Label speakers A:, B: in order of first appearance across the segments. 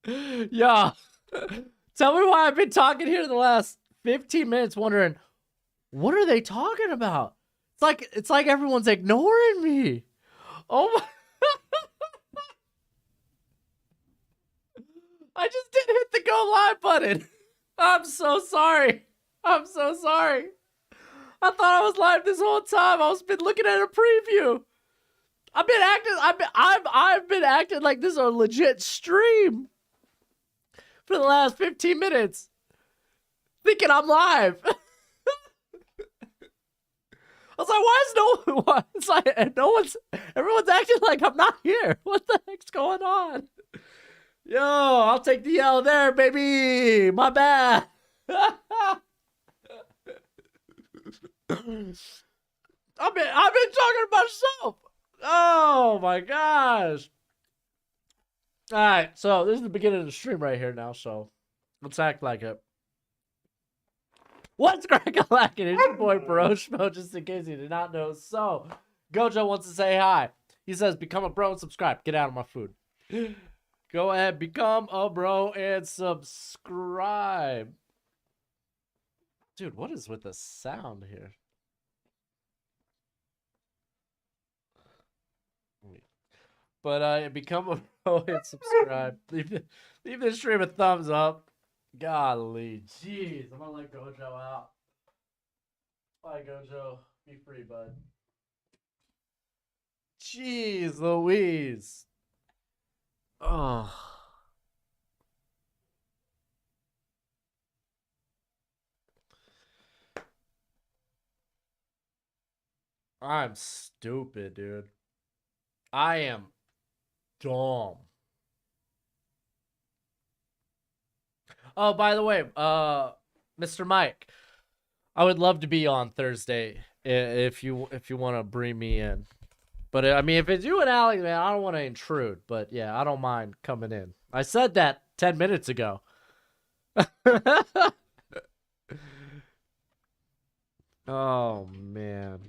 A: Yeah. Tell me why I've been talking here the last 15 minutes wondering, what are they talking about? It's like everyone's ignoring me. Oh my. I just didn't hit the go live button. I'm so sorry. I'm so sorry. I thought I was live this whole time. I was been looking at a preview. I've been acting like this is a legit stream for the last 15 minutes. Thinking I'm live. I was like, why is no one? It's like everyone's acting like I'm not here. What the heck's going on? Yo, I'll take the L there, baby. My bad. I've been talking about myself. Oh my gosh. All right, so this is the beginning of the stream right here now. So let's act like it. What's crack-a-lackin'? It's your boy Broshmo, just in case you did not know. So, Gojo wants to say hi. He says, become a bro and subscribe. Get out of my food. Go ahead, become a bro and subscribe. Dude, what is with the sound here? But become a bro and subscribe. Leave this stream a thumbs up. Golly, jeez, I'm gonna let Gojo out. Bye, Gojo. Be free, bud. Jeez Louise. Oh. I'm stupid, dude. I am dumb. Oh, by the way, Mr. Mike, I would love to be on Thursday if you want to bring me in. But I mean, if it's you and Alex, man, I don't want to intrude. But yeah, I don't mind coming in. I said that 10 minutes ago. Oh man.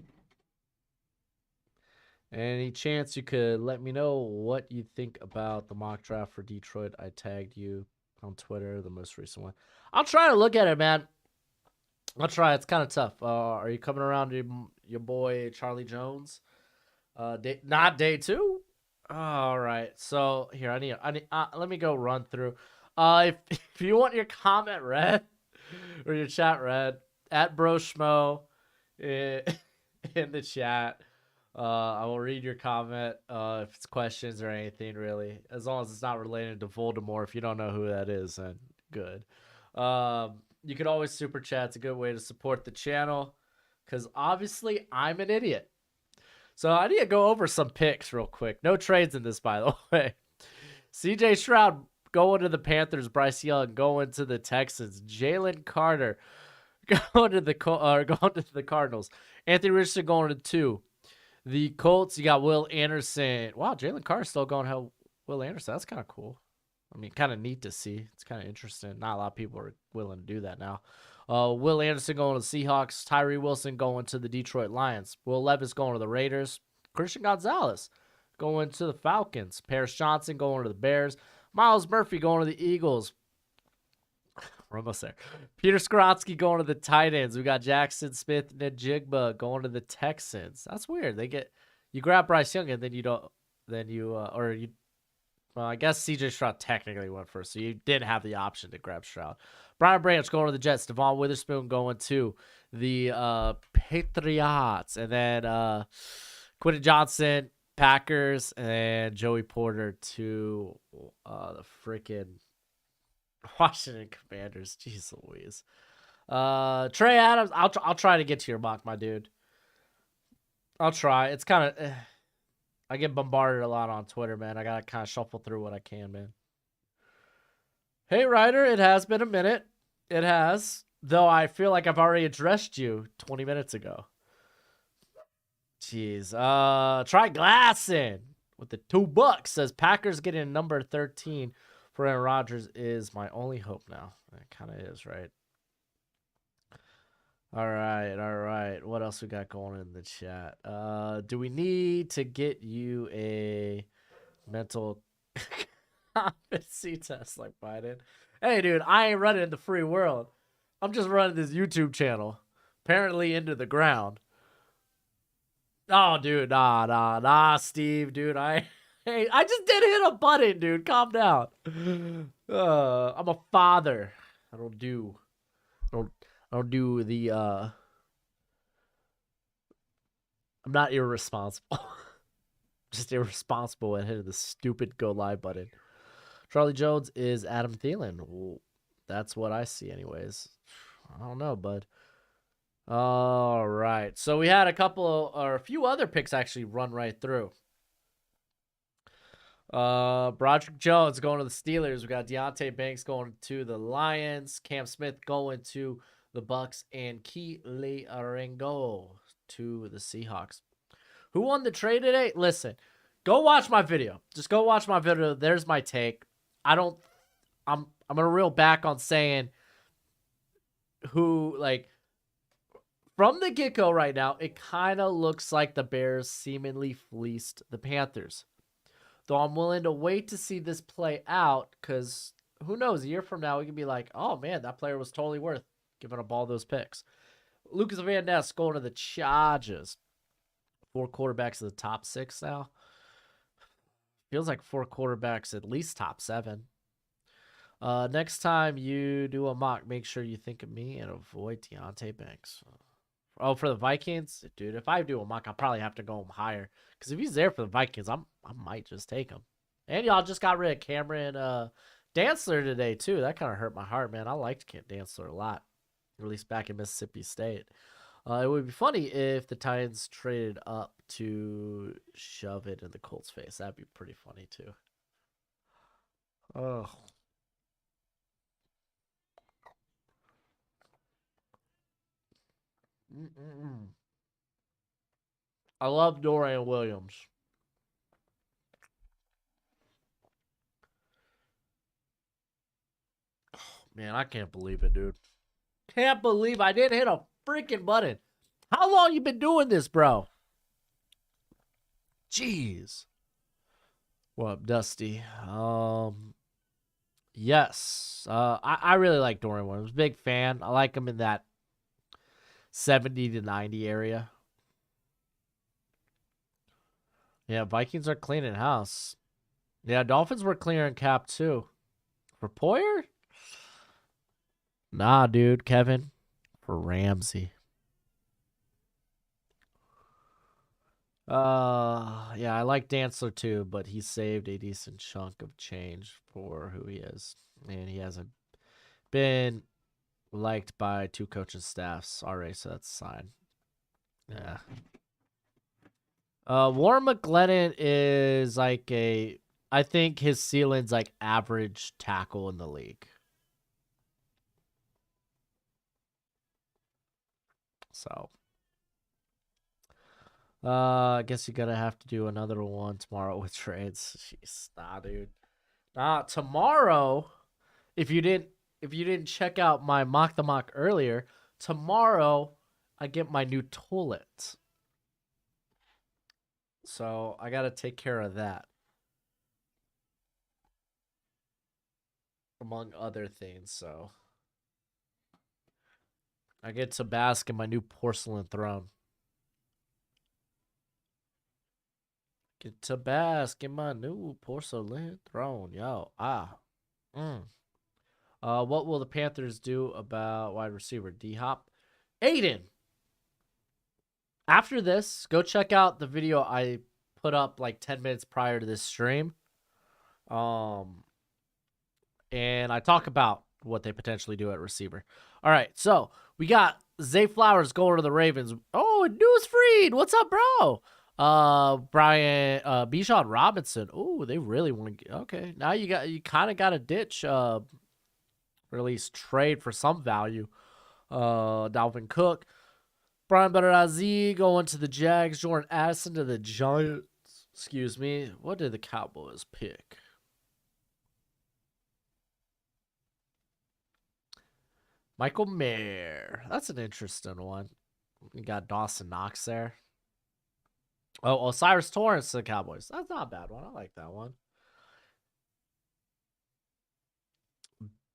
A: Any chance you could let me know what you think about the mock draft for Detroit? I tagged you on Twitter, the most recent one. I'll try to look at it, man. I'll try. It's kind of tough. Are you coming around to your boy Charlie Jones? Not day 2. All right. So here, I need. Let me go run through. If you want your comment read or your chat read, at Broshmo in the chat. I will read your comment if it's questions or anything, really. As long as it's not related to Voldemort. If you don't know who that is, then good. You can always super chat. It's a good way to support the channel because obviously I'm an idiot. So I need to go over some picks real quick. No trades in this, by the way. CJ Stroud going to the Panthers. Bryce Young going to the Texans. Jalen Carter going to the Cardinals. Anthony Richardson going to 2. The Colts, you got Will Anderson. Wow, Jalen Carter's still going to help Will Anderson. That's kind of cool. I mean, kind of neat to see. It's kind of interesting. Not a lot of people are willing to do that now. Will Anderson going to the Seahawks. Tyree Wilson going to the Detroit Lions. Will Levis going to the Raiders. Christian Gonzalez going to the Falcons. Paris Johnson going to the Bears. Miles Murphy going to the Eagles. We're almost there. Peter Skoronski going to the Titans. We got Jackson Smith and Njigba going to the Texans. That's weird. You grab Bryce Young and then you don't. Well, I guess CJ Stroud technically went first, so you did have the option to grab Stroud. Brian Branch going to the Jets. Devon Witherspoon going to the Patriots, and then Quentin Johnson, Packers, and Joey Porter to the freaking Washington Commanders. Jeez Louise. Trey Adams. I'll try to get to your mock, my dude. I'll try. It's kind of. I get bombarded a lot on Twitter, man. I gotta kind of shuffle through what I can, man. Hey, Ryder. It has been a minute. It has. Though I feel like I've already addressed you 20 minutes ago. Jeez. Try Glasson with the $2. Says Packers getting number 13 for Aaron Rodgers is my only hope now. It kind of is, right? All right. What else we got going in the chat? Do we need to get you a mental Competency test like Biden. Hey, dude, I ain't running the free world. I'm just running this YouTube channel, apparently into the ground. Oh, dude, nah, Steve, dude. Hey, I just did hit a button, dude. Calm down. I'm a father. I don't do, I don't, I don't do the. I'm not irresponsible. Just irresponsible and hitting the stupid go live button. Charlie Jones is Adam Thielen. Well, that's what I see, anyways. I don't know, bud. All right. So we had a few other picks actually run right through. Broderick Jones going to the Steelers. We got Deontay Banks going to the Lions. Cam Smith going to the Bucks, and Kelee Ringo to the Seahawks. Who won the trade today? Listen, go watch my video. Just go watch my video. There's my take. I'm gonna reel back on saying who, like, from the get-go right now, it kind of looks like the Bears seemingly fleeced the Panthers. Though I'm willing to wait to see this play out, because who knows, a year from now we can be like, oh man, that player was totally worth giving up all those picks. Lucas Van Ness going to the Chargers. 4 quarterbacks of the top 6 now. Feels like 4 quarterbacks at least top 7. Next time you do a mock, make sure you think of me and avoid Deontay Banks. Oh, for the Vikings? Dude, if I do a mock, I'll probably have to go him higher. Because if he's there for the Vikings, I might just take him. And y'all just got rid of Cameron Dantzler today, too. That kind of hurt my heart, man. I liked Dantzler a lot, at least back in Mississippi State. It would be funny if the Titans traded up to shove it in the Colts' face. That'd be pretty funny, too. Oh. I love Dorian Williams. Oh, man, I can't believe it, dude. Can't believe I didn't hit a freaking button. How long you been doing this, bro? Jeez. What up, Dusty? Yes. I really like Dorian Williams. Big fan. I like him in that 70 to 90 area. Yeah, Vikings are cleaning house. Yeah, Dolphins were clearing cap too. For Poyer? Nah, dude, Kevin. For Ramsey. Yeah, I like Dantzler too, but he saved a decent chunk of change for who he is. And he hasn't been liked by 2 coaching staffs already, so that's a sign. Yeah. Warren McGlennon is like I think his ceiling's like average tackle in the league. So, I guess you're gonna have to do another one tomorrow with trades. Jeez, nah, dude. Nah, tomorrow, if you didn't check out my mock the mock earlier, tomorrow I get my new toilet. So I gotta take care of that. Among other things, so I get to bask in my new porcelain throne. Get to bask in my new porcelain throne, yo. What will the Panthers do about wide receiver D-Hop? Aiden! After this, go check out the video I put up like 10 minutes prior to this stream. And I talk about what they potentially do at receiver. All right, so we got Zay Flowers going to the Ravens. Oh, Newsfreed, what's up, bro? Brian, Bijan Robinson. Oh, they really want to. Okay, now you kind of got to ditch, or at least trade for some value. Dalvin Cook, Brian Badarazzi going to the Jags. Jordan Addison to the Giants. Excuse me. What did the Cowboys pick? Michael Mayer. That's an interesting one. You got Dawson Knox there. Oh, Osiris Torrance to the Cowboys. That's not a bad one. I like that one.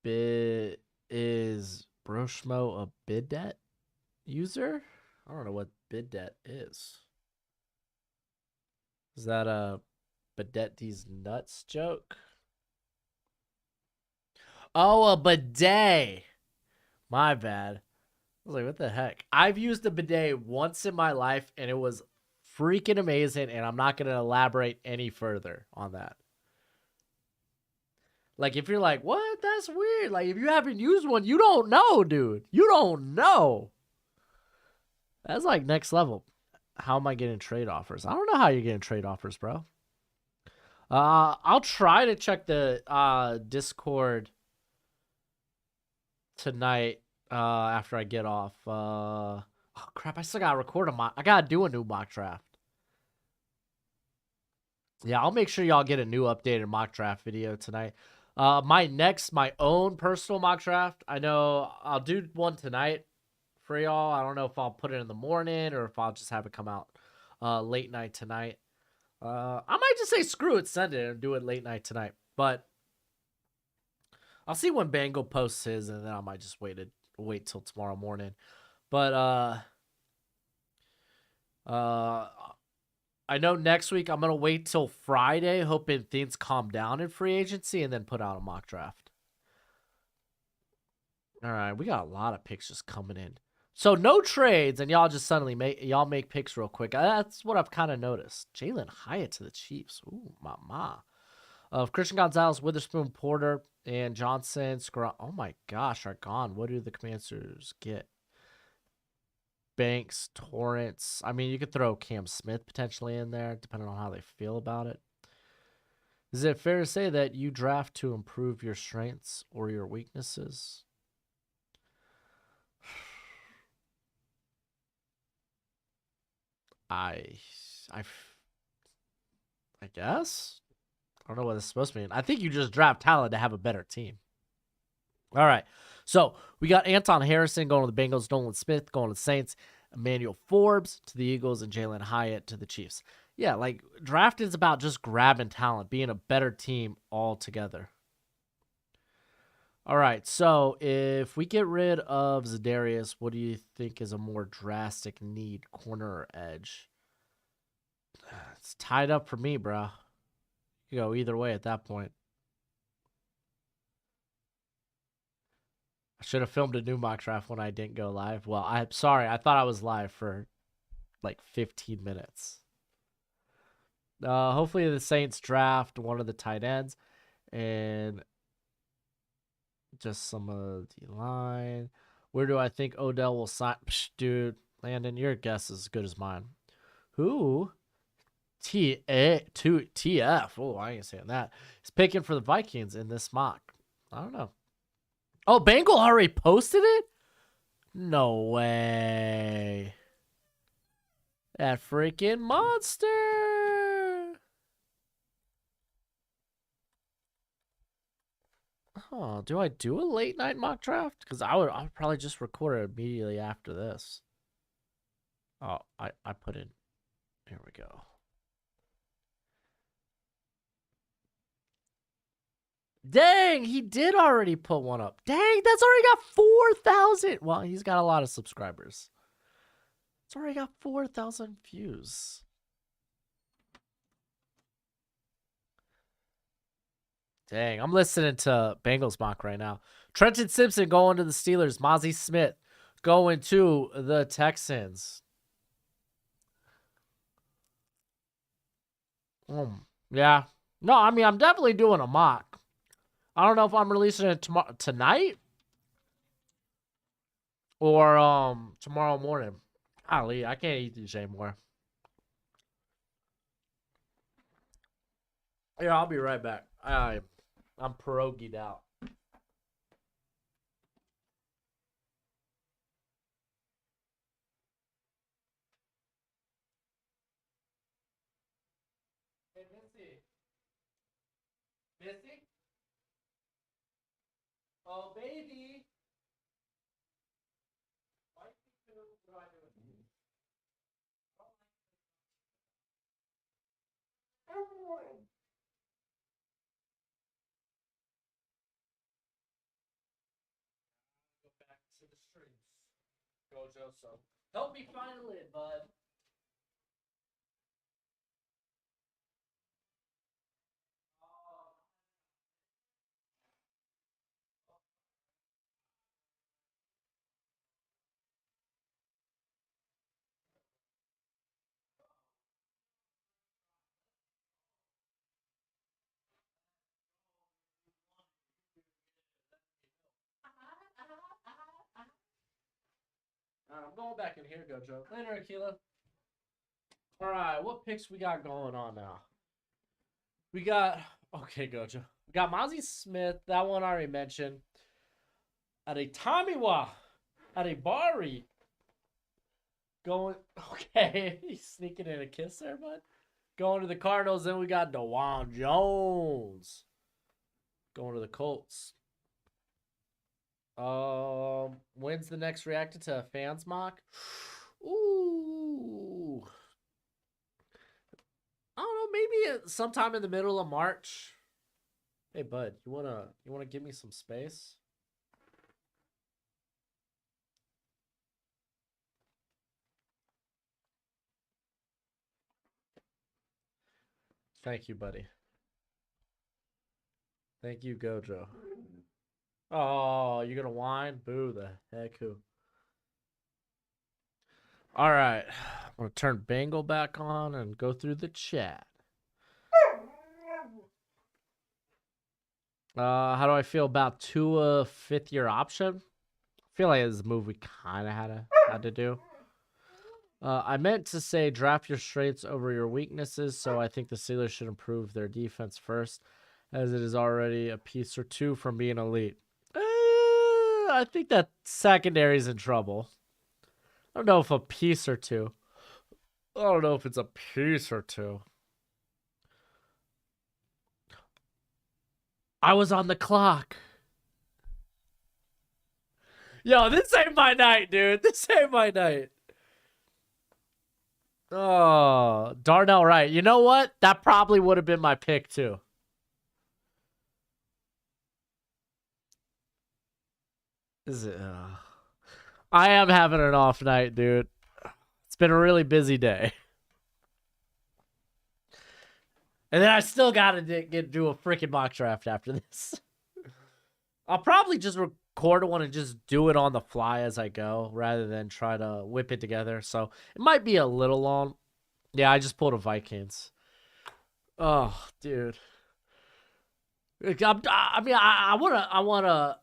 A: bid is Broshmo a bidet user? I don't know what bidet is. Is that a bidet these nuts joke? Oh, a bidet. My bad. I was like, what the heck? I've used a bidet once in my life and it was freaking amazing, and I'm not going to elaborate any further on that. Like, if you're like, what? That's weird. Like, if you haven't used one, you don't know, dude. You don't know. That's like next level. How am I getting trade offers? I don't know how you're getting trade offers, bro. I'll try to check the Discord tonight after I get off. Oh crap, I still gotta record a mock. I gotta do a new mock draft. Yeah, I'll make sure y'all get a new updated mock draft video tonight. My own personal mock draft. I know I'll do one tonight for y'all. I don't know if I'll put it in the morning or if I'll just have it come out late night tonight. I might just say screw it, send it and do it late night tonight. But I'll see when Bango posts his, and then I might just wait till tomorrow morning. But I know next week I'm gonna wait till Friday, hoping things calm down in free agency, and then put out a mock draft. All right, we got a lot of picks just coming in. So no trades, and y'all just suddenly make picks real quick. That's what I've kind of noticed. Jalen Hyatt to the Chiefs. Ooh, mama. Of Christian Gonzalez, Witherspoon, Porter, and Johnson. Oh my gosh, are gone. What do the Commanders get? Banks, Torrance. I mean, you could throw Cam Smith potentially in there, depending on how they feel about it. Is it fair to say that you draft to improve your strengths or your weaknesses? I, I, I guess. I don't know what this is supposed to mean. I think you just draft talent to have a better team. All right. So we got Anton Harrison going to the Bengals, Nolan Smith going to the Saints, Emmanuel Forbes to the Eagles, and Jalen Hyatt to the Chiefs. Yeah, like drafting is about just grabbing talent, being a better team altogether. All right. So if we get rid of Za'Darius, what do you think is a more drastic need, corner or edge? It's tied up for me, bro. You go either way at that point. I should have filmed a new mock draft when I didn't go live. Well, I'm sorry. I thought I was live for like 15 minutes. Hopefully the Saints draft one of the tight ends and just some of the line. Where do I think Odell will sign? Psh, dude, Landon, your guess is as good as mine. Who? TF. Oh, I ain't saying that. He's picking for the Vikings in this mock. I don't know. Oh, Bengal already posted it? No way. That freaking monster. Oh, do I do a late night mock draft? Because I would probably just record it immediately after this. Oh, I put in. Here we go. Dang, he did already put one up. Dang, that's already got 4,000. Well, he's got a lot of subscribers. It's already got 4,000 views. Dang, I'm listening to Bengals mock right now. Trenton Simpson going to the Steelers. Mozzie Smith going to the Texans. Yeah. No, I mean, I'm definitely doing a mock. I don't know if I'm releasing it tonight or tomorrow morning. Golly, I can't eat these anymore. Yeah, I'll be right back. I'm pierogied out. Hey, Missy. Missy? Oh, baby. What do I do with you? streams, Gojo. So help me find a lid, bud. I'm going back in here, Gojo. Later, Aquila. All right, what picks we got going on now? We got okay, Gojo. We got Mozzie Smith. That one I already mentioned. At a Tamiwa, at a Bari. Going okay. He's sneaking in a kiss there, bud. Going to the Cardinals. Then we got DeJuan Jones. Going to the Colts. When's the next reacted to a fans mock? Ooh. I don't know, maybe sometime in the middle of March. Hey bud, you wanna give me some space? Thank you, buddy. Thank you, Gojo. Oh, you're gonna whine? Boo the heck who? Alright. I'm gonna turn Bangle back on and go through the chat. How do I feel about Tua 5th-year option? I feel like this move we kind of had to do. I meant to say draft your strengths over your weaknesses, so I think the Steelers should improve their defense first, as it is already a piece or two from being elite. I think that secondary's in trouble. I don't know if a piece or two. I don't know if it's a piece or two. I was on the clock. Yo, this ain't my night, dude. This ain't my night. Oh, Darnell Wright. You know what? That probably would have been my pick, too. Is it? I am having an off night, dude. It's been a really busy day. And then I still got to do a freaking mock draft after this. I'll probably just record one and just do it on the fly as I go rather than try to whip it together. So it might be a little long. Yeah, I just pulled a Vikings. Oh, dude. I wanna.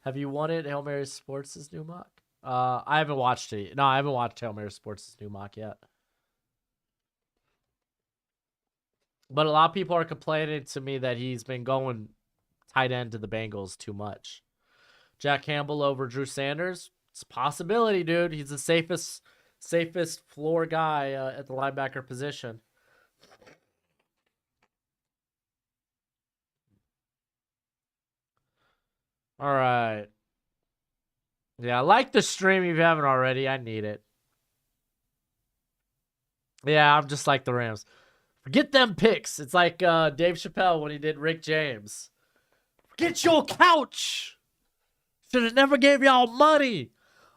A: Have you wanted Hail Mary Sports' new mock? I haven't watched it. No, I haven't watched Hail Mary Sports' new mock yet. But a lot of people are complaining to me that he's been going tight end to the Bengals too much. Jack Campbell over Drew Sanders. It's a possibility, dude. He's the safest floor guy at the linebacker position. All right. Yeah, I like the stream if you haven't already. I need it. Yeah, I'm just like the Rams. Forget them picks. It's like Dave Chappelle when he did Rick James. Forget your couch. Should have never gave y'all money.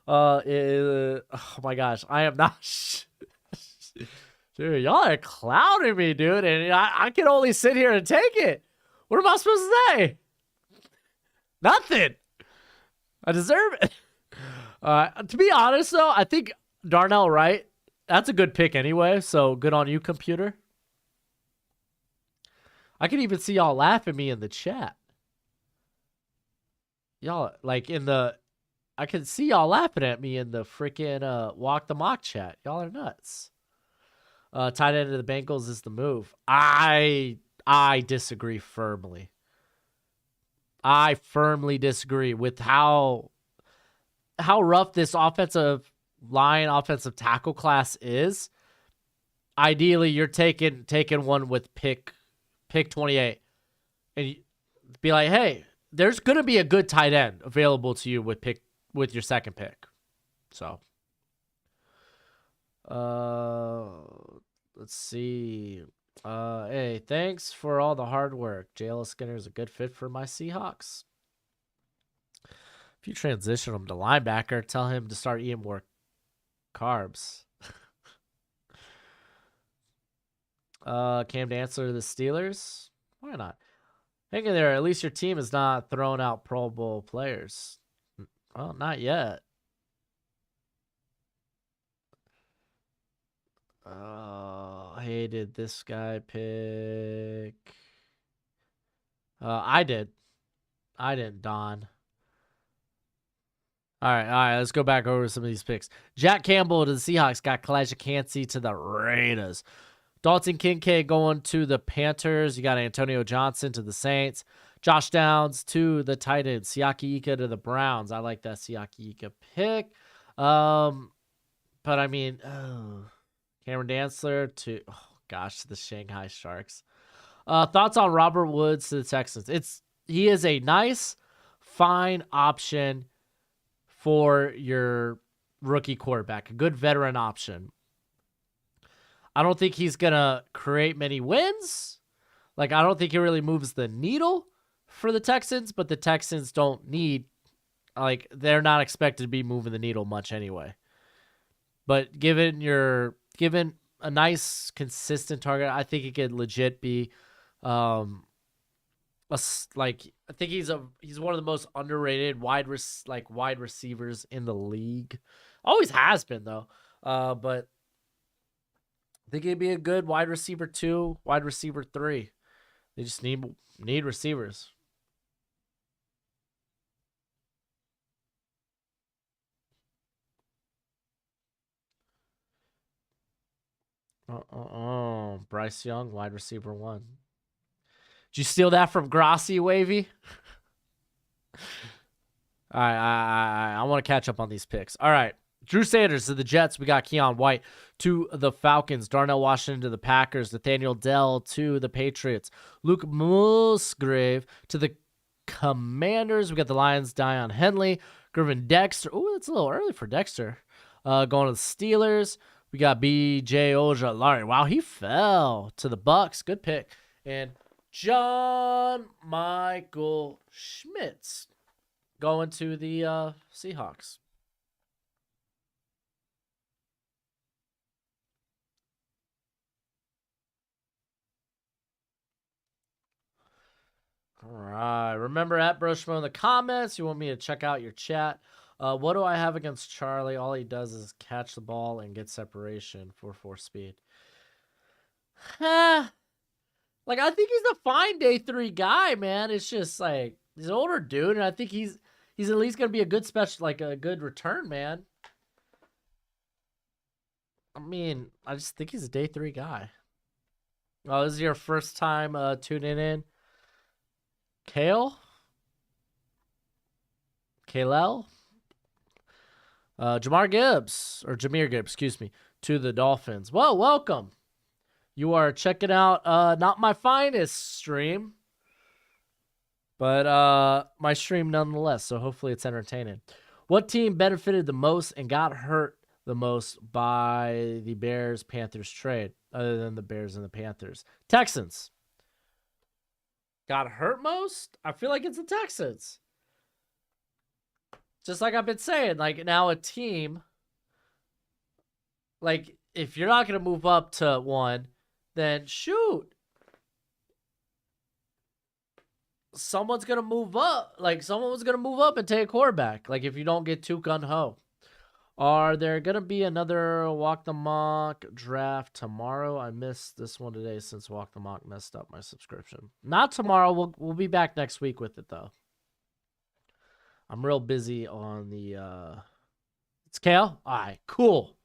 A: Oh my gosh, I am not. Dude, y'all are clowning me, dude, and I can only sit here and take it. What am I supposed to say? Nothing. I deserve it. To be honest, though, I think Darnell Wright, that's a good pick anyway, so good on you, computer. I can even see y'all laugh at me in the chat. Y'all, like, I can see y'all laughing at me in the freaking Walk the Mock chat. Y'all are nuts. Tight end of the Bengals is the move. I disagree firmly. I firmly disagree with how rough this offensive line, offensive tackle class is. Ideally, you're taking one with pick 28, and you be like, hey, there's gonna be a good tight end available to you with your second pick. So, let's see. Hey, thanks for all the hard work. JL Skinner is a good fit for my Seahawks. If you transition him to linebacker, tell him to start eating more carbs. Cam Dantzler to the Steelers. Why not? Hang in there. At least your team is not throwing out Pro Bowl players. Well, not yet. Hated this guy pick. I did. I didn't, Don. All right. Let's go back over some of these picks. Jack Campbell to the Seahawks got Kalijah Kancey to the Raiders. Dalton Kincaid going to the Panthers. You got Antonio Johnson to the Saints. Josh Downs to the Titans. Siaki Ika to the Browns. I like that Siaki Ika pick. But I mean, Cameron Dantzler to the Shanghai Sharks. Thoughts on Robert Woods to the Texans? He is a nice, fine option for your rookie quarterback, a good veteran option. I don't think he's going to create many wins. I don't think he really moves the needle for the Texans, but the Texans don't need, they're not expected to be moving the needle much anyway. But given a nice, consistent target, I think he could legit be, I think he's one of the most underrated wide receivers in the league. Always has been though. But I think he'd be a good wide receiver 2, wide receiver 3. They just need receivers. Bryce Young, wide receiver 1. Did you steal that from Grossi, Wavy? All right, I want to catch up on these picks. All right. Drew Sanders to the Jets. We got Keon White to the Falcons. Darnell Washington to the Packers. Nathaniel Dell to the Patriots. Luke Musgrave to the Commanders. We got the Lions. Dion Henley. Griffin Dexter. Oh, that's a little early for Dexter. Going to the Steelers. We got B.J. Ojulari. Wow, he fell to the Bucks. Good pick. And John Michael Schmitz going to the Seahawks. All right. Remember at Broshmo in the comments, you want me to check out your chat. What do I have against Charlie? All he does is catch the ball and get separation for 4 speed. I think he's a fine day 3 guy, man. It's just he's an older dude, and I think he's at least gonna be a good a good return man. I mean, I just think he's a day 3 guy. Oh, this is your first time tuning in? Kalel? Jameer Gibbs, excuse me, to the Dolphins. Well, welcome. You are checking out not my finest stream, but my stream nonetheless, so hopefully it's entertaining. What team benefited the most and got hurt the most by the Bears-Panthers trade, other than the Bears and the Panthers? Texans. Got hurt most? I feel like it's the Texans. Just like I've been saying, now a team, if you're not going to move up to 1, then shoot. Someone's going to move up. Someone was going to move up and take a quarterback. If you don't get too gun-ho. Are there going to be another Walk the Mock draft tomorrow? I missed this one today since Walk the Mock messed up my subscription. Not tomorrow. We'll be back next week with it, though. I'm real busy on the... It's Kale? All right, cool.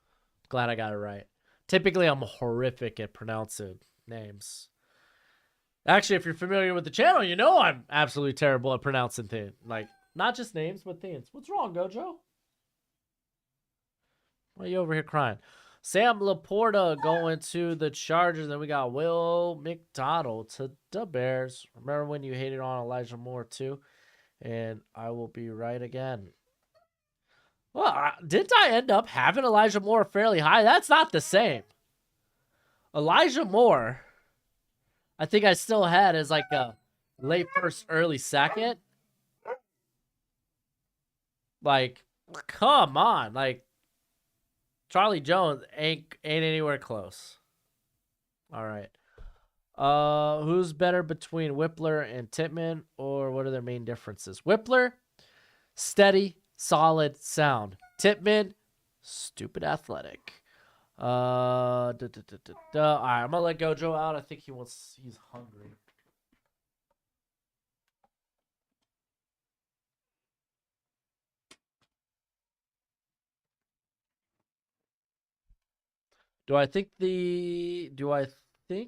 A: Glad I got it right. Typically, I'm horrific at pronouncing names. Actually, if you're familiar with the channel, you know I'm absolutely terrible at pronouncing things. Not just names, but things. What's wrong, Gojo? Why are you over here crying? Sam Laporta going to the Chargers. Then we got Will McDonald to the Bears. Remember when you hated on Elijah Moore, too? And I will be right again. Well, didn't I end up having Elijah Moore fairly high? That's not the same. Elijah Moore, I think I still had as a late first, early second. Like, come on. Like, Charlie Jones ain't anywhere close. All right. Who's better between Whippler and Titman, or what are their main differences? Whippler, steady, solid, sound. Titman, stupid athletic. All right, I'm gonna let Gojo out. I think he's hungry. Do I think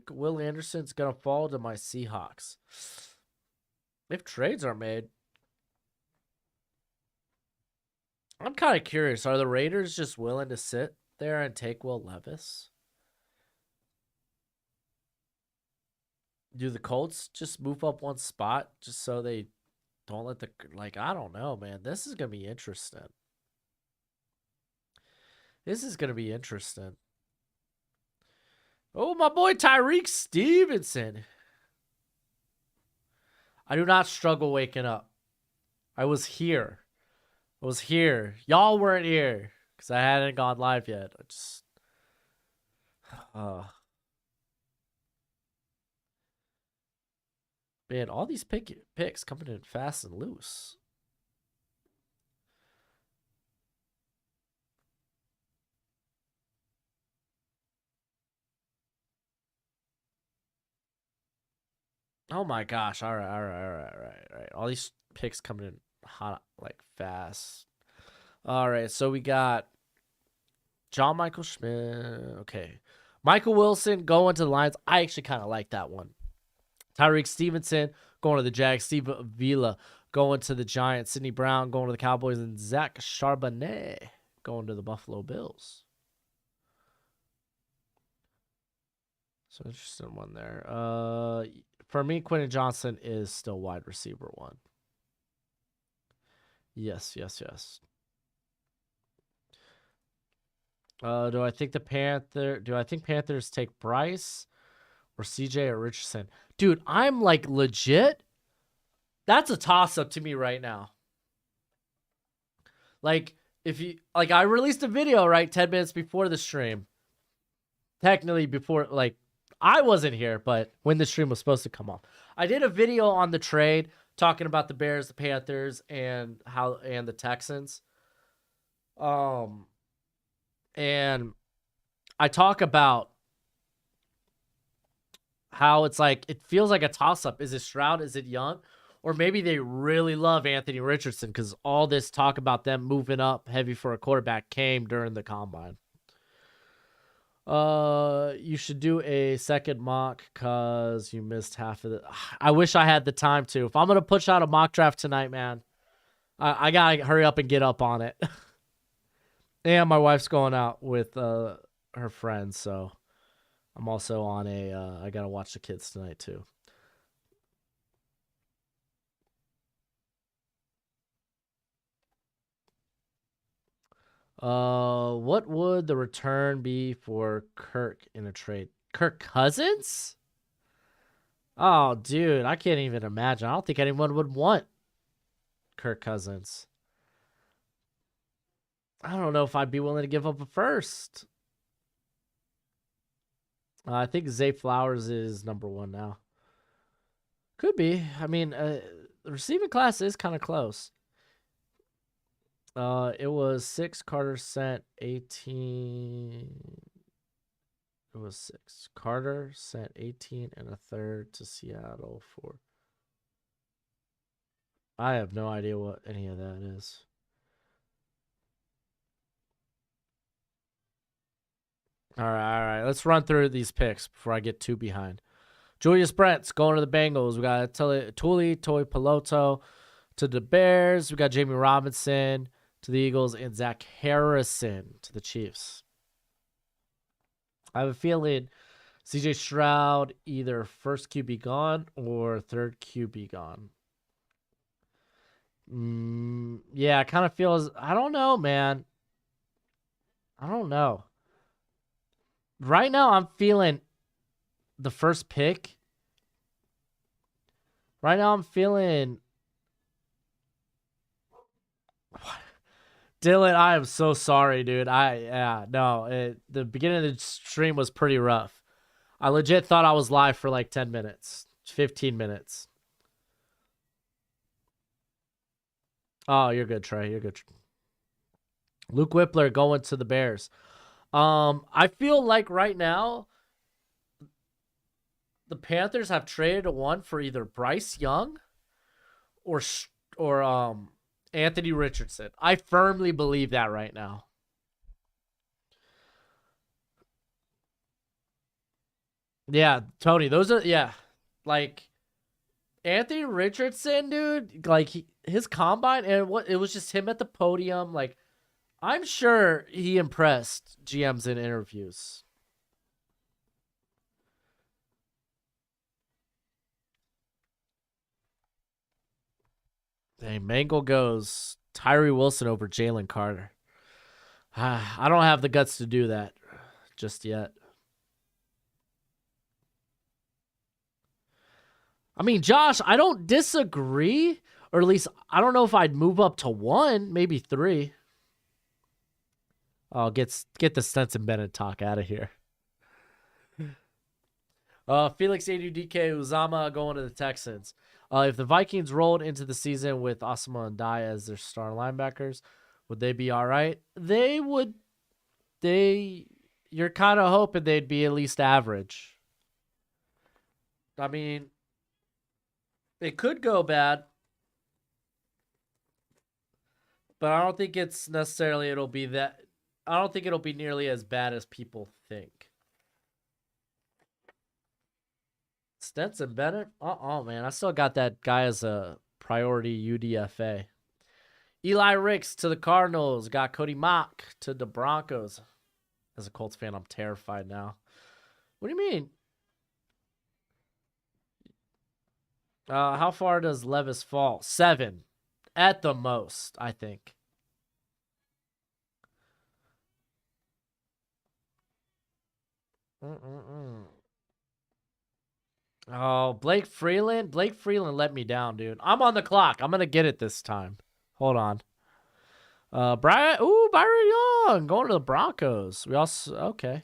A: Will Anderson's gonna fall to my Seahawks? If trades are made, I'm kind of curious. Are the Raiders just willing to sit there and take Will Levis? Do the Colts just move up one spot just so they don't let the I don't know, man. This is gonna be interesting. This is gonna be interesting. Oh, my boy Tyreek Stevenson. I do not struggle waking up. I was here. Y'all weren't here because I hadn't gone live yet. I just, man, all these picks coming in fast and loose. Oh my gosh! All right. All these picks coming in hot, like fast. All right, so we got John Michael Schmidt. Okay, Michael Wilson going to the Lions. I actually kind of like that one. Tyreek Stevenson going to the Jags. Steve Vila going to the Giants. Sidney Brown going to the Cowboys, and Zach Charbonnet going to the Buffalo Bills. So interesting one there. For me, Quentin Johnson is still wide receiver one. Yes. Do I think Panthers take Bryce or CJ or Richardson? Dude, I'm like legit. That's a toss up to me right now. Like, if you like, I released a video right 10 minutes before the stream. Technically, before I wasn't here, but when the stream was supposed to come off, I did a video on the trade talking about the Bears, the Panthers, and the Texans. And I talk about how it's like it feels like a toss up. Is it Stroud? Is it Young? Or maybe they really love Anthony Richardson because all this talk about them moving up heavy for a quarterback came during the combine. You should do a second mock because you missed half of it. I wish I had the time to. If I'm gonna push out a mock draft tonight, man, I gotta hurry up and get up on it. And my wife's going out with her friends, so I'm also on I gotta watch the kids tonight too. What would the return be for Kirk in a trade? Kirk Cousins? Oh, dude, I can't even imagine. I don't think anyone would want Kirk Cousins. I don't know if I'd be willing to give up a first. I think Zay Flowers is number one now. Could be. I mean, the receiving class is kind of close. It was 6. Carter sent 18. It was 6. Carter sent 18 and a third to Seattle for. I have no idea what any of that is. All right. Let's run through these picks before I get too behind. Julius Brent's going to the Bengals. We got Tuli Toi Peloto to the Bears. We got Jamie Robinson to the Eagles and Zach Harrison to the Chiefs. I have a feeling CJ Stroud either first QB gone or third QB gone. Yeah, it kind of feels. I don't know, man. I don't know. Right now, I'm feeling the first pick. Right now, I'm feeling. Dylan, I am so sorry, dude. Yeah, no, the beginning of the stream was pretty rough. I legit thought I was live for like 10 minutes, 15 minutes. Oh, you're good, Trey. You're good. Luke Whippler going to the Bears. I feel like right now the Panthers have traded one for either Bryce Young or Anthony Richardson. I firmly believe that right now. Yeah, Tony, those are like Anthony Richardson, dude. Like his combine and what it was just him at the podium. Like I'm sure he impressed GMs in interviews. Hey, Mangle goes Tyree Wilson over Jalen Carter. I don't have the guts to do that just yet. I mean, Josh, I don't disagree, or at least I don't know if I'd move up to 1, maybe 3. Oh, get the Stetson Bennett talk out of here. Felix ADK Uzama going to the Texans. If the Vikings rolled into the season with Osama and Dye as their star linebackers, would they be all right? They would. You're kind of hoping they'd be at least average. I mean, it could go bad, but I don't think it's necessarily it'll be that. I don't think it'll be nearly as bad as people think. Stetson Bennett? Man. I still got that guy as a priority UDFA. Eli Ricks to the Cardinals. Got Cody Mock to the Broncos. As a Colts fan, I'm terrified now. What do you mean? How far does Levis fall? 7. At the most, I think. Oh, Blake Freeland? Blake Freeland let me down, dude. I'm on the clock. I'm going to get it this time. Hold on. Byron Young going to the Broncos. We also, okay. I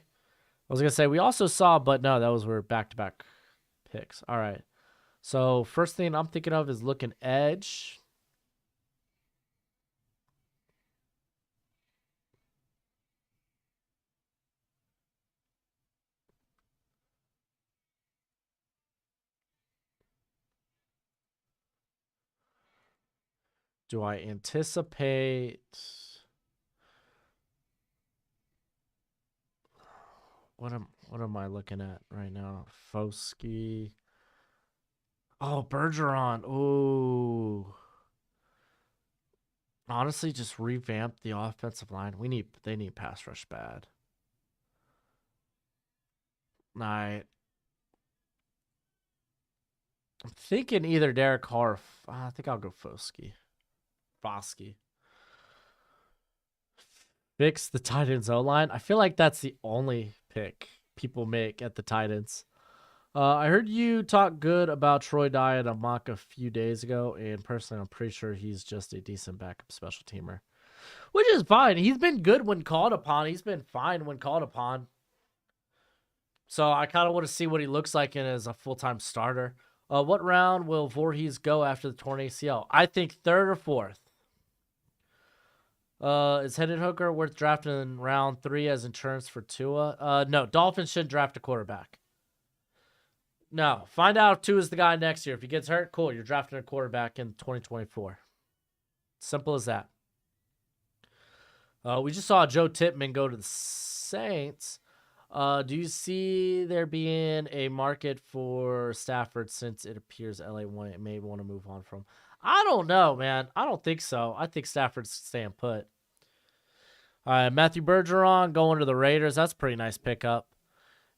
A: was going to say, we also saw, but no, those were back-to-back picks. All right. So, first thing I'm thinking of is looking edge. Do I anticipate... What am I looking at right now? Foskey. Oh, Bergeron. Ooh. Honestly, just revamp the offensive line. They need pass rush bad. I'm thinking either Derek Carr. I think I'll go Foskey. Fix the Titans O line. I feel like that's the only pick people make at the Titans. I heard you talk good about Troy Dye at a mock a few days ago, and personally, I'm pretty sure he's just a decent backup special teamer, which is fine. He's been good when called upon. He's been fine when called upon. So I kind of want to see what he looks like in as a full-time starter. What round will Voorhees go after the torn ACL? I think 3rd or 4th. Is Hendon Hooker worth drafting in round 3 as insurance for Tua? No, Dolphins shouldn't draft a quarterback. No, find out if Tua's the guy next year. If he gets hurt, cool. You're drafting a quarterback in 2024. Simple as that. We just saw Joe Tippmann go to the Saints. Do you see there being a market for Stafford since it appears LA may want to move on from? I don't know, man. I don't think so. I think Stafford's staying put. All right, Matthew Bergeron going to the Raiders. That's a pretty nice pickup.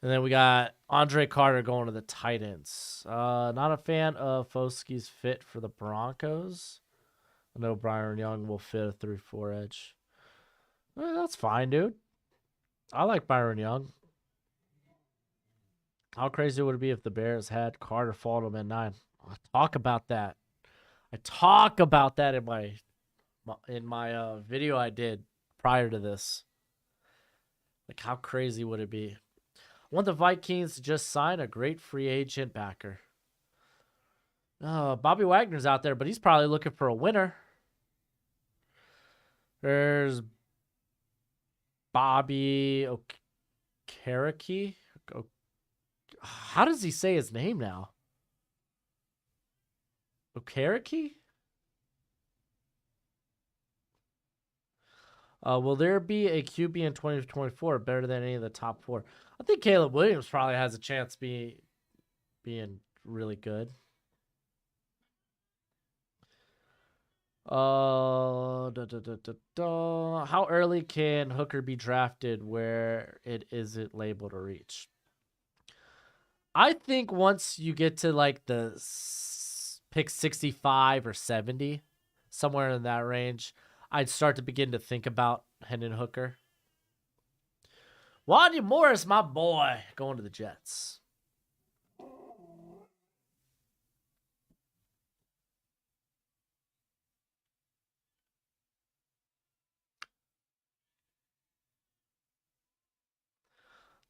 A: And then we got Andre Carter going to the Titans. Not a fan of Foskey's fit for the Broncos. I know Byron Young will fit a 3-4 edge. That's fine, dude. I like Byron Young. How crazy would it be if the Bears had Carter fall to him at 9? I talk about that in my in my video I did prior to this. Like, how crazy would it be? I want the Vikings to just sign a great free agent backer. Bobby Wagner's out there, but he's probably looking for a winner. There's Bobby Okereke. How does he say his name now? Okereke? Will there be a QB in 2024 better than any of the top 4? I think Caleb Williams probably has a chance being really good. How early can Hooker be drafted where it isn't labeled a reach? I think once you get to like the pick 65 or 70, somewhere in that range, I'd start to begin to think about Hendon Hooker. Wanya Morris, my boy, going to the Jets.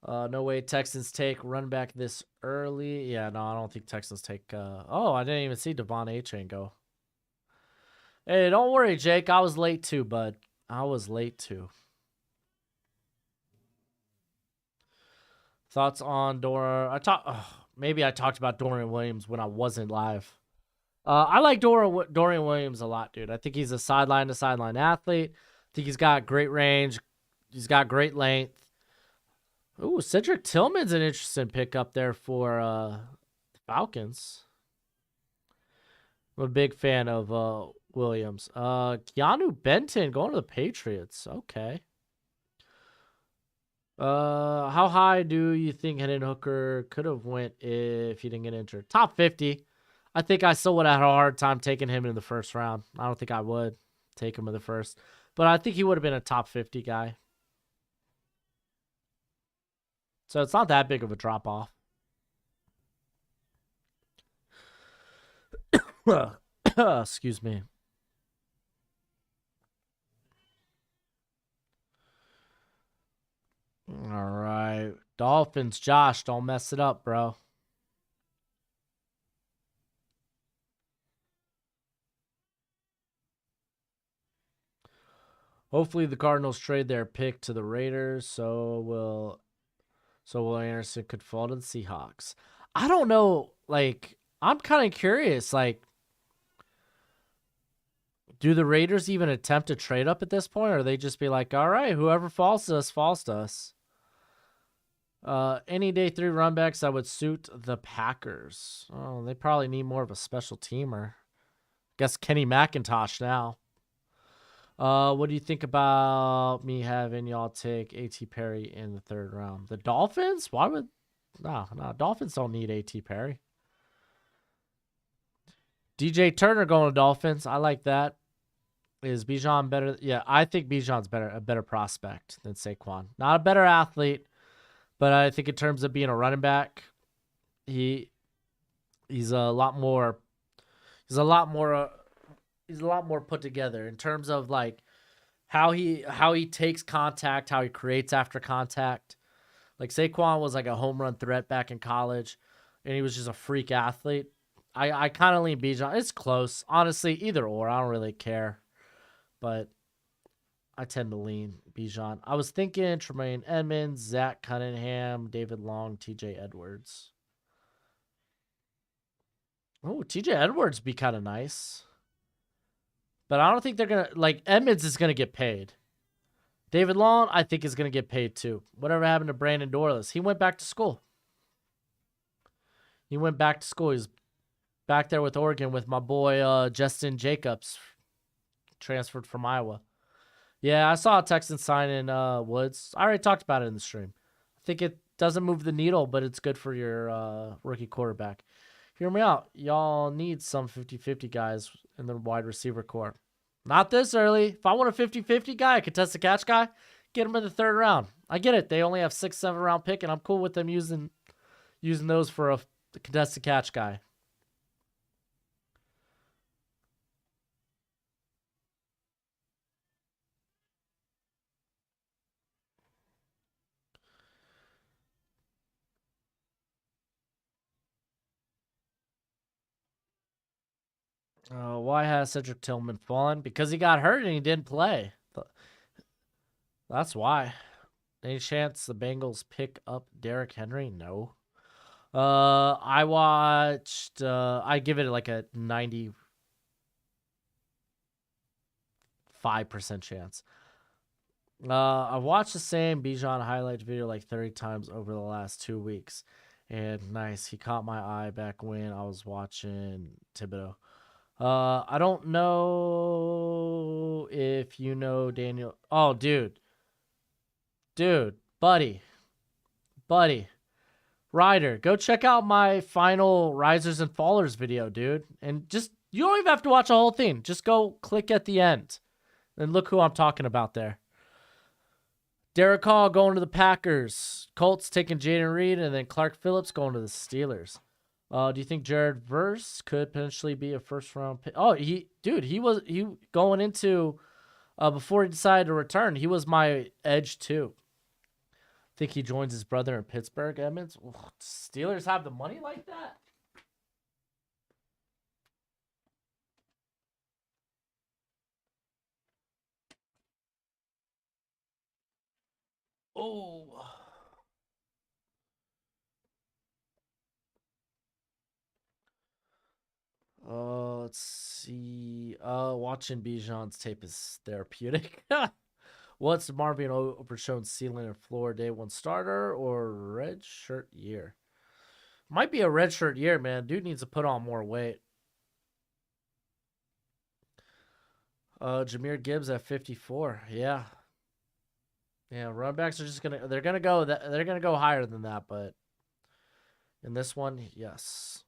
A: No way Texans take run back this early. Yeah, no, I don't think Texans take. Oh, I didn't even see Devon A-Chain go. Hey, don't worry, Jake. I was late too, bud. I was late too. Thoughts on Dora? Maybe I talked about Dorian Williams when I wasn't live. I like Dorian Williams a lot, dude. I think he's a sideline to sideline athlete. I think he's got great range. He's got great length. Ooh, Cedric Tillman's an interesting pick up there for the Falcons. I'm a big fan of Williams. Keanu Benton going to the Patriots. Okay. How high do you think Hendon Hooker could have went if he didn't get injured? Top 50. I think I still would have had a hard time taking him in the first round. I don't think I would take him in the first. But I think he would have been a top 50 guy. So it's not that big of a drop off. Excuse me. All right. Dolphins, Josh, don't mess it up, bro. Hopefully the Cardinals trade their pick to the Raiders, so Will Anderson could fall to the Seahawks. I don't know, like, I'm kind of curious, like, do the Raiders even attempt to trade up at this point, or they just be like, all right, whoever falls to us, falls to us? Any day 3 runbacks that would suit the Packers. Oh, they probably need more of a special teamer. Guess Kenny McIntosh now. What do you think about me having y'all take A.T. Perry in the 3rd round? The Dolphins? Why would... No, Dolphins don't need A.T. Perry. DJ Turner going to Dolphins. I like that. Is Bijan better? Yeah, I think Bijan's a better prospect than Saquon. Not a better athlete, but I think in terms of being a running back, he's a lot more put together in terms of like how he takes contact, how he creates after contact. Like Saquon was like a home run threat back in college, and he was just a freak athlete. I kind of lean Bijan. It's close, honestly. Either or, I don't really care, but I tend to lean Bijan. I was thinking Tremaine Edmonds, Zach Cunningham, David Long, T.J. Edwards. Oh, T.J. Edwards be kind of nice. But I don't think they're going to... Like, Edmonds is going to get paid. David Long, I think, is going to get paid too. Whatever happened to Brandon Dorless? He went back to school. He's back there with Oregon with my boy Justin Jacobs, transferred from Iowa. Yeah, I saw a Texan sign in Woods. I already talked about it in the stream. I think it doesn't move the needle, but it's good for your rookie quarterback. Hear me out. Y'all need some 50-50 guys in the wide receiver core. Not this early. If I want a 50-50 guy, a contested catch guy, get him in the 3rd round. I get it. They only have 6, 7 round pick, and I'm cool with them using those for a contested catch guy. Why has Cedric Tillman fallen? Because he got hurt and he didn't play. That's why. Any chance the Bengals pick up Derrick Henry? No. I watched. I give it like a 95% chance. I watched the same Bijan highlight video like 30 times over the last 2 weeks. And nice, he caught my eye back when I was watching Thibodeau. I don't know if you know Daniel. Oh, dude. Buddy. Ryder, go check out my final Risers and Fallers video, dude. And just, you don't even have to watch the whole thing. Just go click at the end. And look who I'm talking about there. Derek Hall going to the Packers. Colts taking Jaden Reed, and then Clark Phillips going to the Steelers. Do you think Jared Verse could potentially be a first round pick? Oh, he going into before he decided to return, he was my edge too. Think he joins his brother in Pittsburgh, Edmonds? Ugh, Steelers have the money like that? Oh. Let's see. Watching Bijan's tape is therapeutic. What's Marvin Overshown's ceiling and floor day one starter or red shirt year? Might be a red shirt year, man. Dude needs to put on more weight. Jahmyr Gibbs at 54. Yeah. Yeah, run backs are just they're gonna go higher than that, but in this one, yes.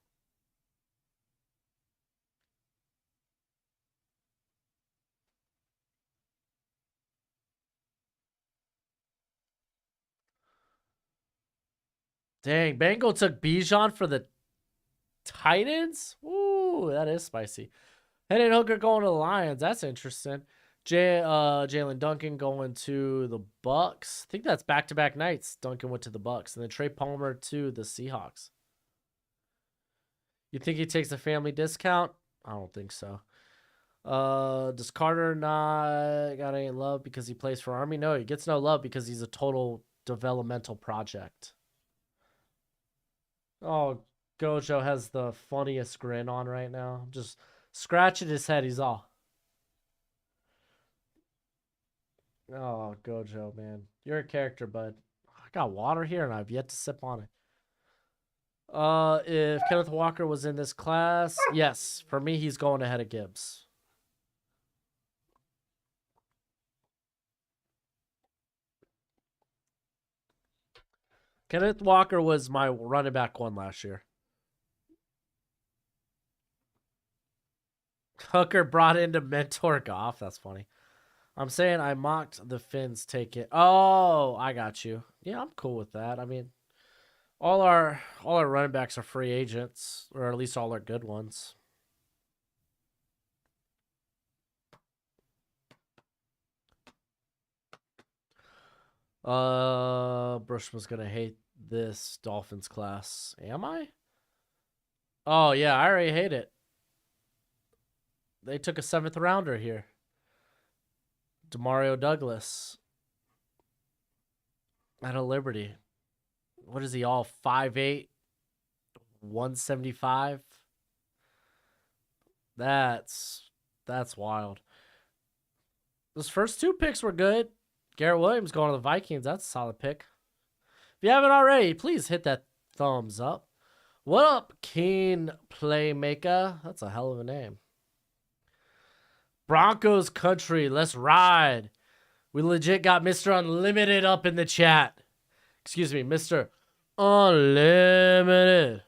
A: Dang, Bengal took Bijan for the Titans? Ooh, that is spicy. Hendon Hooker going to the Lions. That's interesting. Jalen Duncan going to the Bucks. I think that's back-to-back nights. Duncan went to the Bucks, and then Trey Palmer to the Seahawks. You think he takes a family discount? I don't think so. Does Carter not got any love because he plays for Army? No, he gets no love because he's a total developmental project. Oh, Gojo has the funniest grin on right now. Just scratching his head. He's all. Oh, Gojo, man. You're a character, bud. I got water here and I've yet to sip on it. If Kenneth Walker was in this class, yes. For me, he's going ahead of Gibbs. Kenneth Walker was my running back one last year. Hooker brought in to mentor Goff. That's funny. I'm saying I mocked the Finns take it. Oh, I got you. Yeah, I'm cool with that. I mean, all our running backs are free agents, or at least all our good ones. Broshmo's gonna hate this Dolphins class. Am I? Oh yeah, I already hate it. They took a 7th rounder here. Demario Douglas out of Liberty. What is he, all 5'8", 175? That's wild. Those first 2 picks were good. Garrett Williams going to the Vikings. That's a solid pick. If you haven't already, please hit that thumbs up. What up, Keen Playmaker? That's a hell of a name. Broncos country, let's ride. We legit got Mr. Unlimited up in the chat. Excuse me, Mr. Unlimited.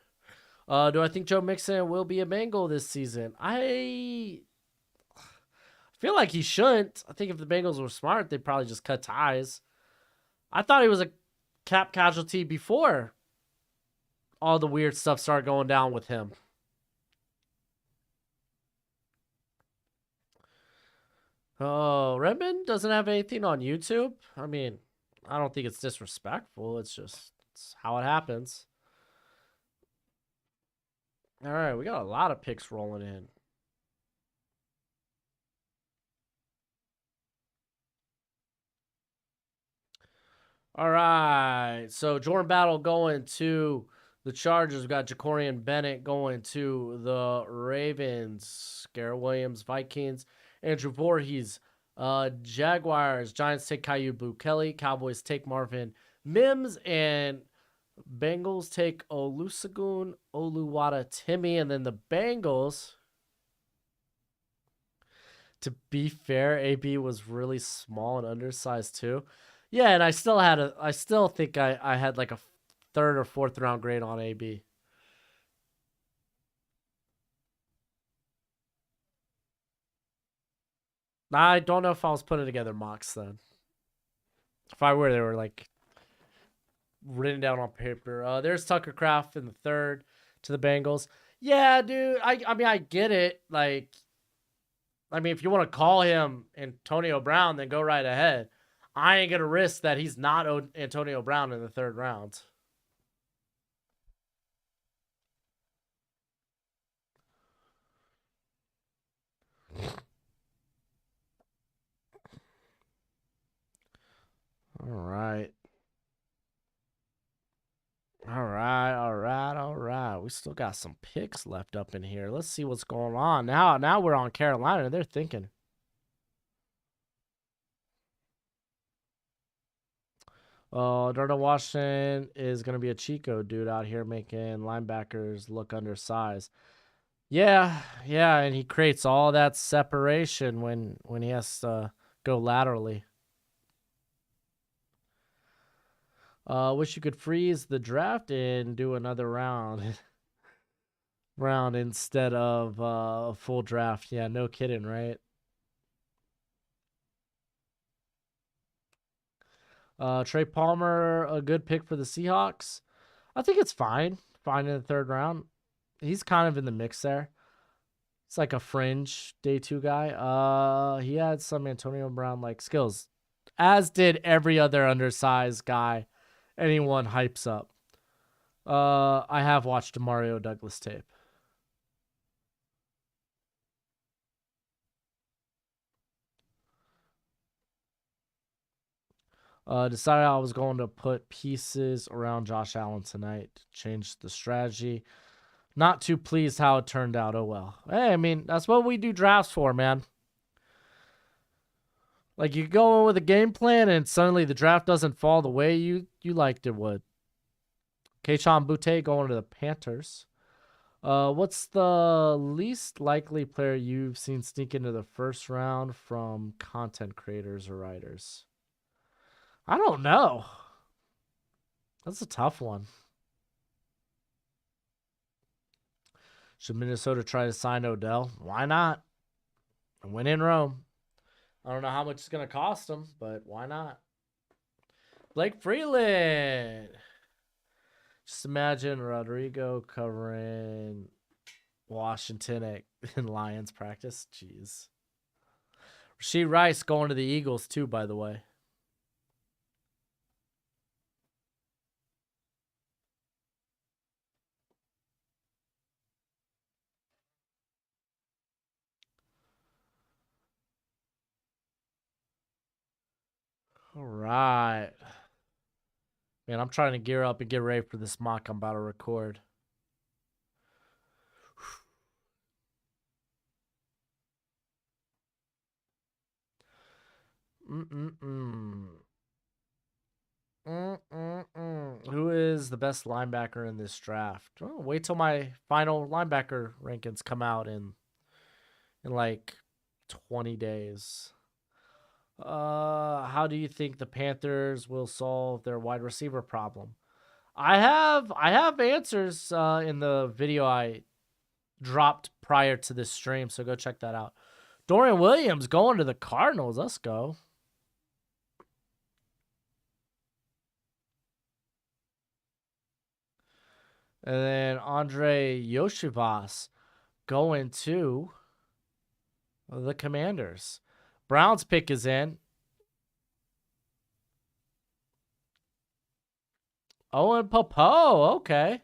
A: Do I think Joe Mixon will be a Bengal this season? I feel like he shouldn't. I think if the Bengals were smart, they'd probably just cut ties. I thought he was a cap casualty before all the weird stuff started going down with him. Oh, Redmond doesn't have anything on YouTube? I mean, I don't think it's disrespectful. It's how it happens. All right, we got a lot of picks rolling in. All right. So Jordan Battle going to the Chargers. We got Jacorian Bennett going to the Ravens. Garrett Williams, Vikings. Andrew Voorhees, Jaguars. Giants take Caillou Kelly. Cowboys take Marvin Mims. And Bengals take Olusegun Oluwata Timmy. And then the Bengals, to be fair, AB was really small and undersized too. Yeah, and I still think I had like a third or fourth round grade on AB. I don't know if I was putting together mocks then. If I were, they were like written down on paper. There's Tucker Craft in the third to the Bengals. Yeah, dude. I mean I get it. Like, I mean, if you want to call him Antonio Brown, then go right ahead. I ain't gonna risk that he's not Antonio Brown in the third round. All right. All right. We still got some picks left up in here. Let's see what's going on. Now we're on Carolina. They're thinking. Oh, Darnell Washington is going to be a Chico dude out here making linebackers look undersized. Yeah, and he creates all that separation when he has to go laterally. Wish you could freeze the draft and do another round instead of a full draft. Yeah, no kidding, right? Trey Palmer, a good pick for the Seahawks. I think it's fine. Fine in the third round. He's kind of in the mix there. It's like a fringe day two guy. He had some Antonio Brown like skills, as did every other undersized guy anyone hypes up. I have watched Mario Douglas tape. Decided I was going to put pieces around Josh Allen tonight. Changed the strategy. Not too pleased how it turned out. Oh well. Hey, I mean, that's what we do drafts for, man. Like, you go in with a game plan and suddenly the draft doesn't fall the way you liked it would. Keishon Butte going to the Panthers. What's the least likely player you've seen sneak into the first round from content creators or writers? I don't know. That's a tough one. Should Minnesota try to sign Odell? Why not? And win in Rome. I don't know how much it's going to cost them, but why not? Blake Freeland. Just imagine Rodrigo covering Washington in Lions practice. Jeez. Rasheed Rice going to the Eagles too, by the way. All right. Man, I'm trying to gear up and get ready for this mock I'm about to record. Mm-mm-mm. Who is the best linebacker in this draft? Oh, wait till my final linebacker rankings come out in like 20 days. How do you think the Panthers will solve their wide receiver problem? I have answers in the video I dropped prior to this stream, so go check that out. Dorian Williams going to the Cardinals. Let's go. And then Andre Yoshivas going to the Commanders. Browns pick is in. Owen Popo. Okay.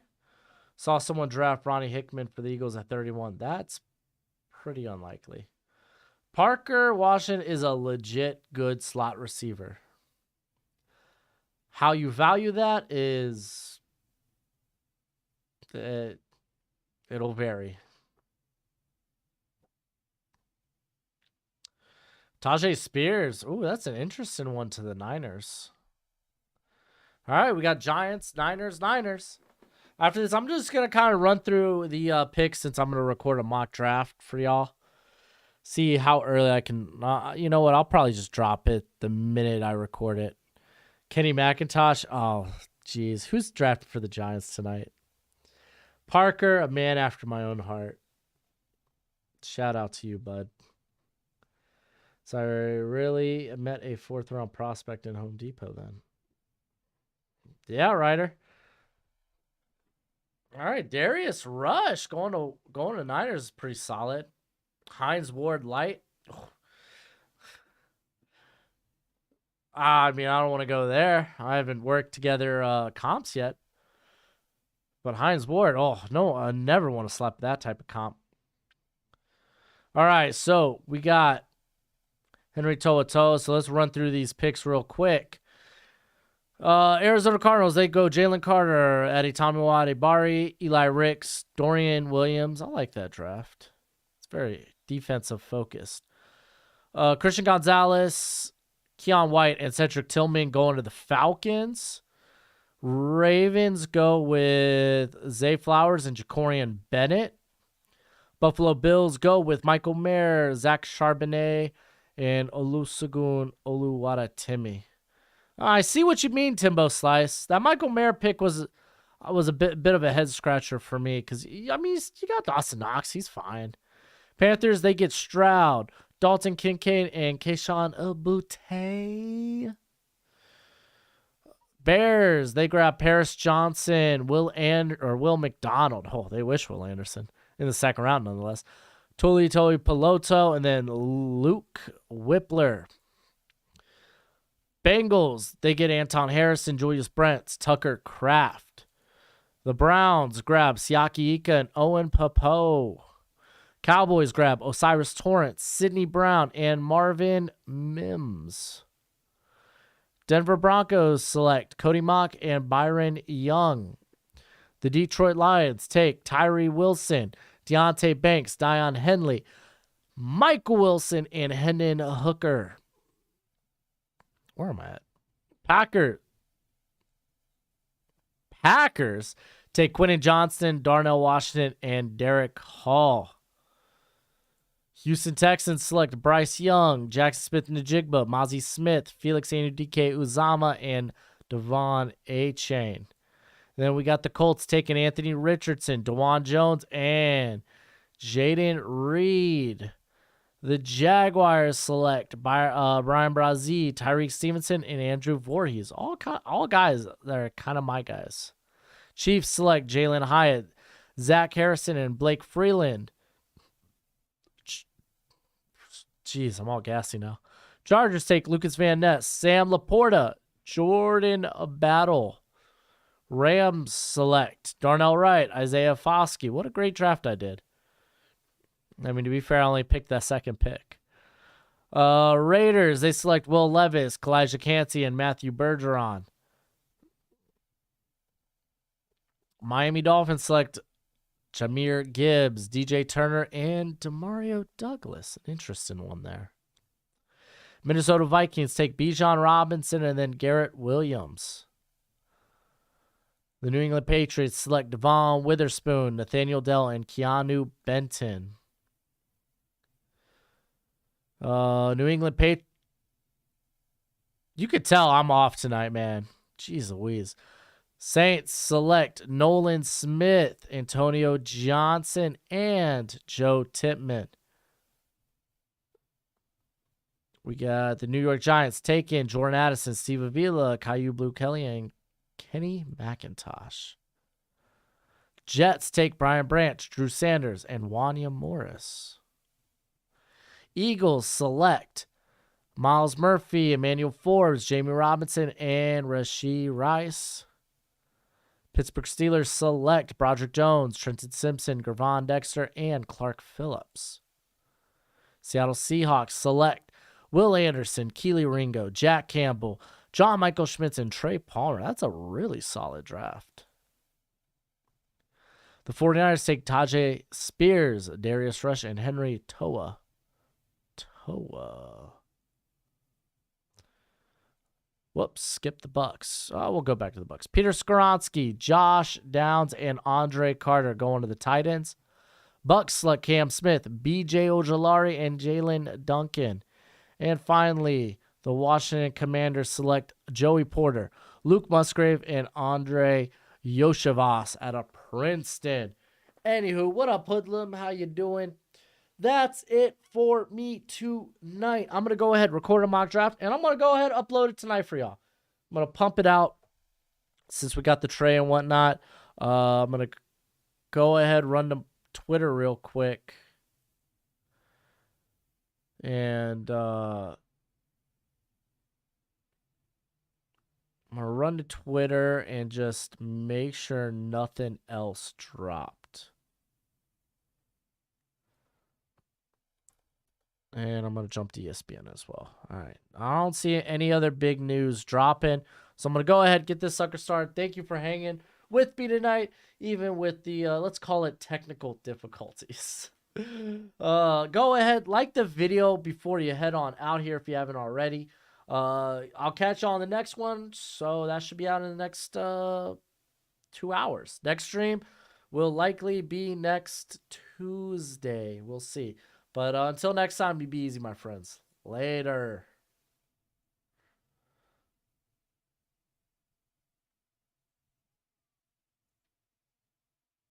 A: Saw someone draft Ronnie Hickman for the Eagles at 31. That's pretty unlikely. Parker Washington is a legit good slot receiver. How you value that is it'll vary. Tajay Spears. Ooh, that's an interesting one to the Niners. All right, we got Giants, Niners, Niners. After this, I'm just going to kind of run through the picks since I'm going to record a mock draft for y'all. See how early I can. You know what? I'll probably just drop it the minute I record it. Kenny McIntosh. Oh, geez. Who's drafted for the Giants tonight? Parker, a man after my own heart. Shout out to you, bud. So I really met a 4th-round prospect in Home Depot then. Yeah, Ryder. All right, Darius Rush going to Niners is pretty solid. Hines Ward Light. I mean, I don't want to go there. I haven't worked together comps yet. But Hines Ward, oh no, I never want to slap that type of comp. All right, so we got Henry To'oTo'o. So let's run through these picks real quick. Arizona Cardinals, they go Jalen Carter, Adetomiwa Adebari, Eli Ricks, Dorian Williams. I like that draft. It's very defensive focused. Christian Gonzalez, Keon White, and Cedric Tillman going to the Falcons. Ravens go with Zay Flowers and Jacorian Bennett. Buffalo Bills go with Michael Mayer, Zach Charbonnet, and Olusegun Oluwatimi. I see what you mean, Timbo Slice. That Michael Mayer pick was a bit of a head scratcher for me because, I mean, you got Dawson Knox. He's fine. Panthers, they get Stroud, Dalton Kincaid, and Keyshawn Abute. Bears, they grab Paris Johnson, Will McDonald. Oh, they wish Will Anderson in the 2nd round, nonetheless. Tuli Peloto, and then Luke Whippler. Bengals, they get Anton Harrison, Julius Brents, Tucker Kraft. The Browns grab Siaki Ika and Owen Popo. Cowboys grab Osiris Torrance, Sidney Brown, and Marvin Mims. Denver Broncos select Cody Mock and Byron Young. The Detroit Lions take Tyree Wilson, Deontay Banks, Dion Henley, Michael Wilson, and Hendon Hooker. Where am I at? Packers take Quentin Johnston, Darnell Washington, and Derek Hall. Houston Texans select Bryce Young, Jackson Smith-Njigba, Mozzie Smith, Felix Anudike Uzama, and Devon Achane. Then we got the Colts taking Anthony Richardson, DeJuan Jones, and Jaden Reed. The Jaguars select Brian Brazee, Tyreek Stevenson, and Andrew Voorhees. All guys that are kind of my guys. Chiefs select Jalen Hyatt, Zach Harrison, and Blake Freeland. Jeez, I'm all gassy now. Chargers take Lucas Van Ness, Sam Laporta, Jordan Battle. Rams select Darnell Wright, Isaiah Foskey. What a great draft I did. I mean, to be fair, I only picked that 2nd pick. Raiders, they select Will Levis, Kalijah Cansey, and Matthew Bergeron. Miami Dolphins select Jahmyr Gibbs, DJ Turner, and Demario Douglas. An interesting one there. Minnesota Vikings take Bijan Robinson and then Garrett Williams. The New England Patriots select Devon Witherspoon, Nathaniel Dell, and Keanu Benton. New England Patriots. You could tell I'm off tonight, man. Jeez Louise. Saints select Nolan Smith, Antonio Johnson, and Joe Tippmann. We got the New York Giants take in Jordan Addison, Steve Avila, Caillou Blue Kelly, and Kenny McIntosh. Jets take Brian Branch, Drew Sanders, and Wanya Morris. Eagles select Miles Murphy, Emmanuel Forbes, Jamie Robinson, and Rashee Rice. Pittsburgh Steelers select Broderick Jones, Trenton Simpson, Gervon Dexter, and Clark Phillips. Seattle Seahawks select Will Anderson, Keely Ringo, Jack Campbell, John Michael Schmitz and Trey Palmer. That's a really solid draft. The 49ers take Tajay Spears, Darius Rush, and Henry Toa. Whoops, skip the Bucks. We'll go back to the Bucks. Peter Skoronski, Josh Downs, and Andre Carter going to the Titans. Bucks select Cam Smith, B.J. Ojolari, and Jalen Duncan. And finally, the Washington Commanders select Joey Porter, Luke Musgrave, and Andre Yoshivas out of Princeton. Anywho, what up, Hoodlum? How you doing? That's it for me tonight. I'm going to go ahead, record a mock draft, and I'm going to go ahead and upload it tonight for y'all. I'm going to pump it out since we got the tray and whatnot. I'm going to go ahead, run the Twitter real quick. And I'm going to run to Twitter and just make sure nothing else dropped. And I'm going to jump to ESPN as well. All right. I don't see any other big news dropping. So I'm going to go ahead and get this sucker started. Thank you for hanging with me tonight, even with the, let's call it technical difficulties. Go ahead, like the video before you head on out here if you haven't already. I'll catch you on the next one. So that should be out in the next 2 hours. Next stream will likely be next Tuesday. We'll see. But until next time, be easy, my friends. Later.